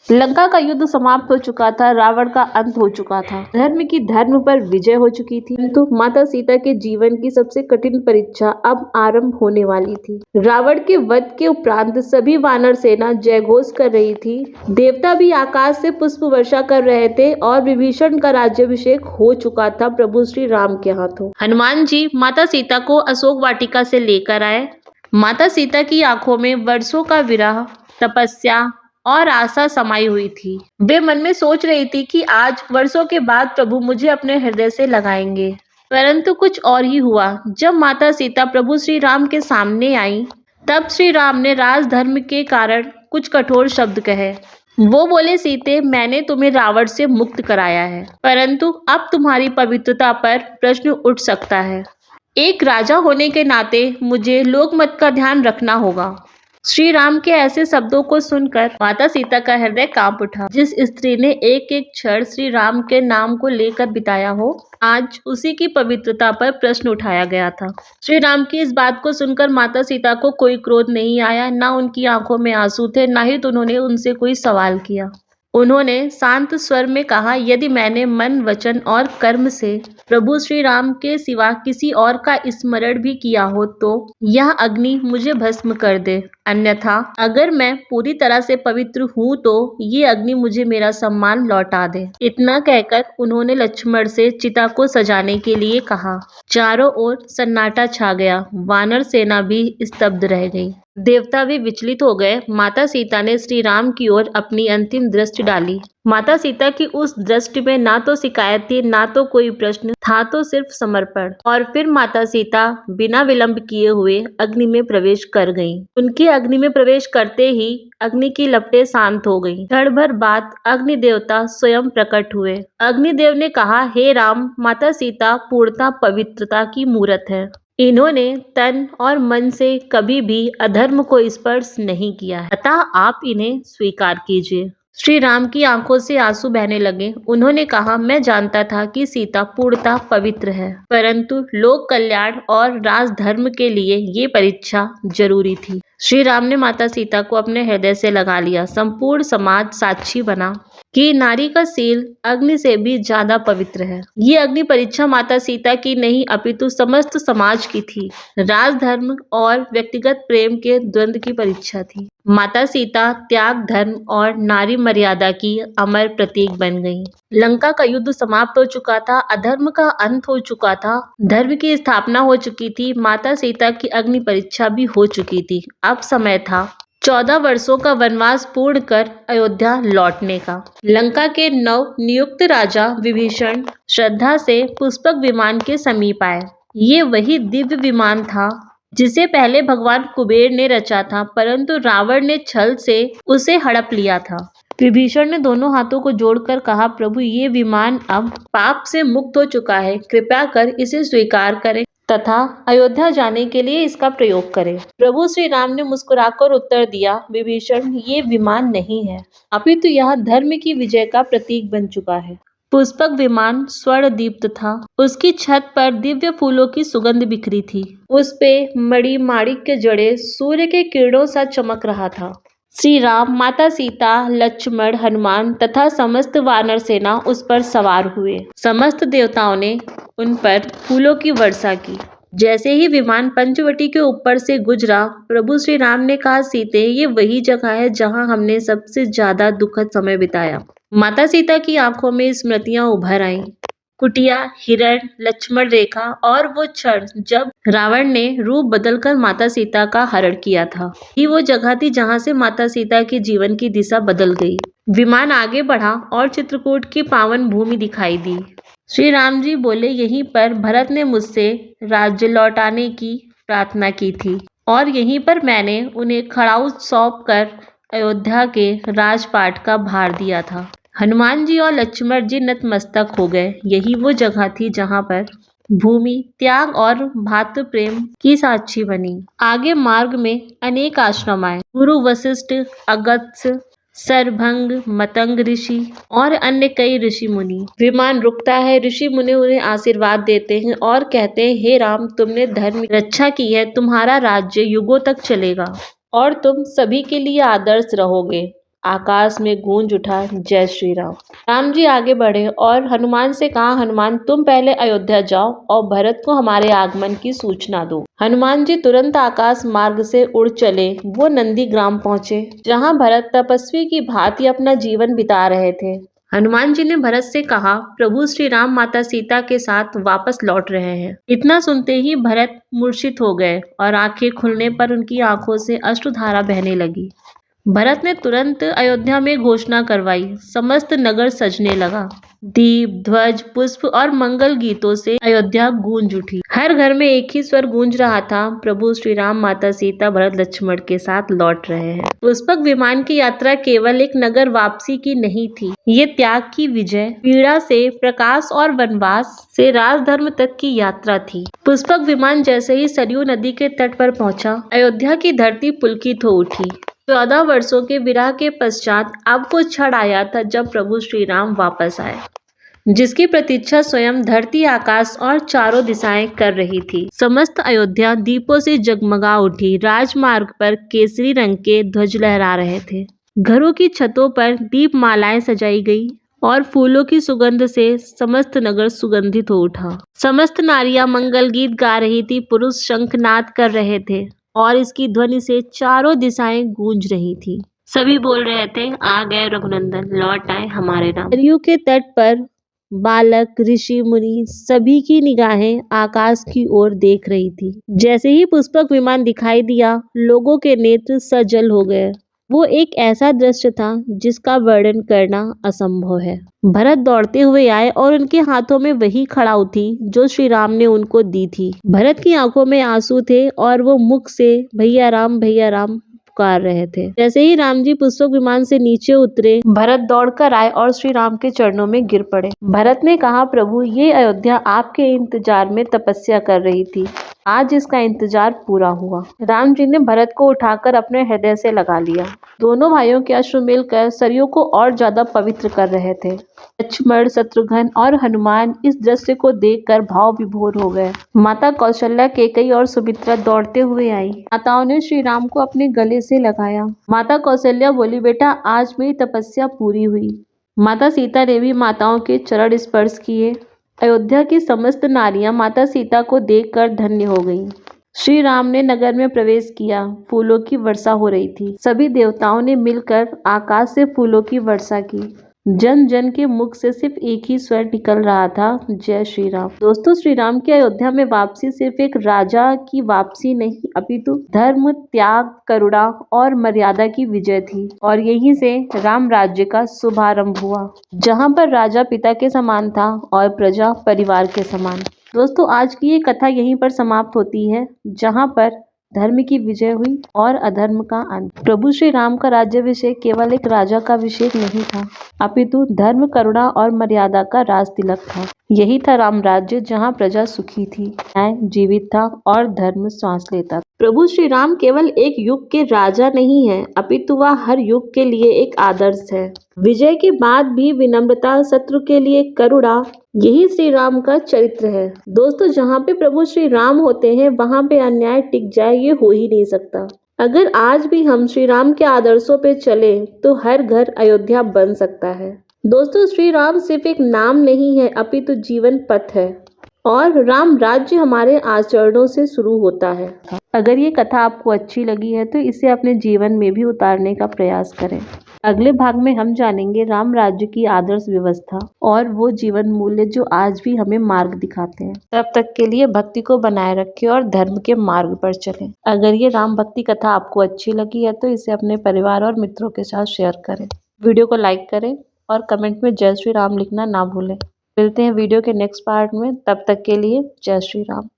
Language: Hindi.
लंका का युद्ध समाप्त हो चुका था, रावण का अंत हो चुका था, धर्म की धर्म पर विजय हो चुकी थी। किंतु माता सीता के जीवन की सबसे कठिन परीक्षा अब आरंभ होने वाली थी। रावण के वध के उपरांत सभी वानर सेना जयघोष कर रही थी। देवता भी आकाश से पुष्प वर्षा कर रहे थे और विभीषण का राज्याभिषेक हो चुका था प्रभु श्री राम के हाथों। हनुमान जी माता सीता को अशोक वाटिका से लेकर आए। माता सीता की आंखों में वर्षों का विरह, तपस्या और आशा समाई हुई थी। वे मन में सोच रही थी कि आज वर्षों के बाद प्रभु मुझे अपने हृदय से लगाएंगे। परंतु कुछ और ही हुआ। जब माता सीता प्रभु श्री राम के सामने आई, तब श्री राम ने राजधर्म के कारण कुछ कठोर शब्द कहे। वो बोले, सीते, मैंने तुम्हें रावण से मुक्त कराया है, परंतु अब तुम्हारी पवित्रता पर प्रश्न उठ सकता है। एक राजा होने के नाते मुझे लोकमत का ध्यान रखना होगा। श्री राम के ऐसे शब्दों को सुनकर माता सीता का हृदय कांप उठा। जिस स्त्री ने एक एक क्षण श्री राम के नाम को लेकर बिताया हो, आज उसी की पवित्रता पर प्रश्न उठाया गया था। श्री राम की इस बात को सुनकर माता सीता को कोई क्रोध नहीं आया, ना उनकी आंखों में आंसू थे, ना ही तो उन्होंने उनसे कोई सवाल किया। उन्होंने शांत स्वर में कहा, यदि मैंने मन, वचन और कर्म से प्रभु श्री राम के सिवा किसी और का स्मरण भी किया हो तो यह अग्नि मुझे भस्म कर दे, अन्यथा अगर मैं पूरी तरह से पवित्र हूँ तो ये अग्नि मुझे मेरा सम्मान लौटा दे। इतना कहकर उन्होंने लक्ष्मण से चिता को सजाने के लिए कहा। चारों ओर सन्नाटा छा गया। वानर सेना भी स्तब्ध रह गई। देवता भी विचलित हो गए। माता सीता ने श्री राम की ओर अपनी अंतिम दृष्टि डाली। माता सीता की उस दृष्टि में ना तो शिकायत थी, ना तो कोई प्रश्न था, तो सिर्फ समर्पण। और फिर माता सीता बिना विलंब किए हुए अग्नि में प्रवेश कर गईं। उनके अग्नि में प्रवेश करते ही अग्नि की लपटें शांत हो गईं। क्षण भर बाद अग्नि देवता स्वयं प्रकट हुए। अग्निदेव ने कहा, हे राम, माता सीता पूर्णतः पवित्रता की मूर्त है। इन्होंने तन और मन से कभी भी अधर्म को स्पर्श नहीं किया है, अतः आप इन्हें स्वीकार कीजिए। श्री राम की आंखों से आंसू बहने लगे। उन्होंने कहा, मैं जानता था कि सीता पूर्णतः पवित्र है, परंतु लोक कल्याण और राजधर्म के लिए ये परीक्षा जरूरी थी। श्री राम ने माता सीता को अपने हृदय से लगा लिया। संपूर्ण समाज साक्षी बना कि नारी का शील अग्नि से भी ज्यादा पवित्र है। ये अग्नि परीक्षा माता सीता की नहीं, अपितु समस्त समाज की थी। राजधर्म और व्यक्तिगत प्रेम के द्वंद्व की परीक्षा थी। माता सीता त्याग, धर्म और नारी मर्यादा की अमर प्रतीक बन गई। लंका का युद्ध समाप्त हो चुका था, अधर्म का अंत हो चुका था, धर्म की स्थापना हो चुकी थी। माता सीता की अग्नि परीक्षा भी हो चुकी थी। अब समय था 14 वर्षों का वनवास पूर्ण कर अयोध्या लौटने का। लंका के नव नियुक्त राजा विभीषण श्रद्धा से पुष्पक विमान के समीप आए। ये वही दिव्य विमान था जिसे पहले भगवान कुबेर ने रचा था, परंतु रावण ने छल से उसे हड़प लिया था। विभीषण ने दोनों हाथों को जोड़कर कहा, प्रभु, ये विमान अब पाप से मुक्त हो चुका है, कृपया कर इसे स्वीकार करें तथा अयोध्या जाने के लिए इसका प्रयोग करें। प्रभु श्री राम ने मुस्कुराकर उत्तर दिया, विभीषण, ये विमान नहीं है, अपितु यह धर्म की विजय का प्रतीक बन चुका है। पुष्पक विमान स्वर्ण दीप्त था। उसकी छत पर दिव्य फूलों की सुगंध बिखरी थी। उस पे मणि माणिक के जड़े सूर्य के किरणों सा चमक रहा था। श्री राम, माता सीता, लक्ष्मण, हनुमान तथा समस्त वानर सेना उस पर सवार हुए। समस्त देवताओं ने उन पर फूलों की वर्षा की। जैसे ही विमान पंचवटी के ऊपर से गुजरा, प्रभु श्री राम ने कहा, सीते, ये वही जगह है जहां हमने सबसे ज्यादा दुखद समय बिताया। माता सीता की आंखों में स्मृतियां उभर आईं। कुटिया, हिरण, लक्ष्मण रेखा और वो क्षण जब रावण ने रूप बदलकर माता सीता का हरण किया था। ये वो जगह थी जहां से माता सीता के जीवन की दिशा बदल गई। विमान आगे बढ़ा और चित्रकूट की पावन भूमि दिखाई दी। श्री राम जी बोले, यहीं पर भरत ने मुझसे राज्य लौटाने की प्रार्थना की थी और यहीं पर मैंने उन्हें खड़ाऊ सौंप कर अयोध्या के राजपाट का भार दिया था। हनुमान जी और लक्ष्मण जी नतमस्तक हो गए। यही वो जगह थी जहां पर भूमि त्याग और भातृ प्रेम की साक्षी बनी। आगे मार्ग में अनेक आश्रम आए। गुरु वशिष्ठ, अगस्त्य, सरभंग, मतंग ऋषि और अन्य कई ऋषि मुनि। विमान रुकता है। ऋषि मुनि उन्हें आशीर्वाद देते हैं और कहते हैं, हे राम, तुमने धर्म की रक्षा की है, तुम्हारा राज्य युगों तक चलेगा और तुम सभी के लिए आदर्श रहोगे। आकाश में गूंज उठा जय श्री राम। राम जी आगे बढ़े और हनुमान से कहा, हनुमान तुम पहले अयोध्या जाओ और भरत को हमारे आगमन की सूचना दो। हनुमान जी तुरंत आकाश मार्ग से उड़ चले। वो नंदी ग्राम पहुंचे जहां भरत तपस्वी की भांति अपना जीवन बिता रहे थे। हनुमान जी ने भरत से कहा, प्रभु श्री राम माता सीता के साथ वापस लौट रहे हैं। इतना सुनते ही भरत मूर्छित हो गए और आंखें खुलने पर उनकी आंखों से अश्रुधारा बहने लगी। भरत ने तुरंत अयोध्या में घोषणा करवाई। समस्त नगर सजने लगा। दीप, ध्वज, पुष्प और मंगल गीतों से अयोध्या गूंज उठी। हर घर में एक ही स्वर गूंज रहा था, प्रभु श्री राम माता सीता भरत लक्ष्मण के साथ लौट रहे हैं। पुष्पक विमान की यात्रा केवल एक नगर वापसी की नहीं थी, ये त्याग की विजय, पीड़ा से प्रकाश और वनवास से राजधर्म तक की यात्रा थी। पुष्पक विमान जैसे ही सरयू नदी के तट पर पहुंचा, अयोध्या की धरती पुलकित हो उठी। 14 वर्षों के विरह के पश्चात अब वो क्षण आया था जब प्रभु श्री राम वापस आए, जिसकी प्रतीक्षा स्वयं धरती, आकाश और चारों दिशाएं कर रही थी। समस्त अयोध्या दीपों से जगमगा उठी। राजमार्ग पर केसरी रंग के ध्वज लहरा रहे थे। घरों की छतों पर दीप मालाएं सजाई गई और फूलों की सुगंध से समस्त नगर सुगंधित हो उठा। समस्त नारियां मंगल गीत गा रही थी, पुरुष शंखनाद कर रहे थे और इसकी ध्वनि से चारों दिशाएं गूंज रही थी। सभी बोल रहे थे, आ गए रघुनंदन, लौट आए हमारे राम। सरयू के तट पर बालक, ऋषि, मुनि सभी की निगाहें आकाश की ओर देख रही थी। जैसे ही पुष्पक विमान दिखाई दिया, लोगों के नेत्र सजल हो गए। वो एक ऐसा दृश्य था जिसका वर्णन करना असंभव है। भरत दौड़ते हुए आए और उनके हाथों में वही खड़ाऊ थी जो श्री राम ने उनको दी थी। भरत की आंखों में आंसू थे और वो मुख से भैया राम पुकार रहे थे। जैसे ही राम जी पुष्पक विमान से नीचे उतरे, भरत दौड़कर आए और श्री राम के चरणों में गिर पड़े। भरत ने कहा, प्रभु ये अयोध्या आपके इंतजार में तपस्या कर रही थी, आज इसका इंतजार पूरा हुआ। राम जी ने भरत को उठाकर अपने हृदय से लगा लिया। दोनों भाइयों के अश्रु मिलकर सरयू को और ज्यादा पवित्र कर रहे थे। लक्ष्मण, शत्रुघ्न और हनुमान इस दृश्य को देखकर भाव विभोर हो गए। माता कौशल्या, केकई और सुमित्रा दौड़ते हुए आई। माताओं ने श्री राम को अपने गले से लगाया। माता कौशल्या बोली, बेटा आज मेरी तपस्या पूरी हुई। माता सीता ने भी माताओं के चरण स्पर्श किए। अयोध्या की समस्त नारियां माता सीता को देखकर धन्य हो गईं। श्री राम ने नगर में प्रवेश किया। फूलों की वर्षा हो रही थी। सभी देवताओं ने मिलकर आकाश से फूलों की वर्षा की। जन जन के मुख से सिर्फ एक ही स्वर निकल रहा था, जय श्री राम। दोस्तों, श्री राम की अयोध्या में वापसी सिर्फ एक राजा की वापसी नहीं, अपितु धर्म, त्याग, करुणा और मर्यादा की विजय थी। और यहीं से राम राज्य का शुभारंभ हुआ, जहां पर राजा पिता के समान था और प्रजा परिवार के समान। दोस्तों, आज की ये कथा यहीं पर समाप्त होती है, जहां पर धर्म की विजय हुई और अधर्म का अंत। प्रभु श्री राम का राज्याभिषेक केवल एक राजा का अभिषेक नहीं था, अपितु धर्म, करुणा और मर्यादा का राज तिलक था। यही था राम राज्य, जहां प्रजा सुखी थी, न्याय जीवित था और धर्म श्वास लेता था। प्रभु श्री राम केवल एक युग के राजा नहीं है, अपितु वह हर युग के लिए एक आदर्श है। विजय के बाद भी विनम्रता, शत्रु के लिए करुणा, यही श्री राम का चरित्र है। दोस्तों, जहाँ पे प्रभु श्री राम होते हैं वहाँ पे अन्याय टिक जाए, ये हो ही नहीं सकता। अगर आज भी हम श्री राम के आदर्शों पे चले तो हर घर अयोध्या बन सकता है। दोस्तों, श्री राम सिर्फ एक नाम नहीं है, अपितु जीवन पथ है और राम राज्य हमारे आचरणों से शुरू होता है। अगर ये कथा आपको अच्छी लगी है तो इसे अपने जीवन में भी उतारने का प्रयास करें। अगले भाग में हम जानेंगे राम राज्य की आदर्श व्यवस्था और वो जीवन मूल्य जो आज भी हमें मार्ग दिखाते हैं। तब तक के लिए भक्ति को बनाए रखें और धर्म के मार्ग पर चलें। अगर ये राम भक्ति कथा आपको अच्छी लगी है तो इसे अपने परिवार और मित्रों के साथ शेयर करें। वीडियो को लाइक करें और कमेंट में जय श्री राम लिखना ना भूलें। मिलते हैं वीडियो के नेक्स्ट पार्ट में, तब तक के लिए जय श्री राम।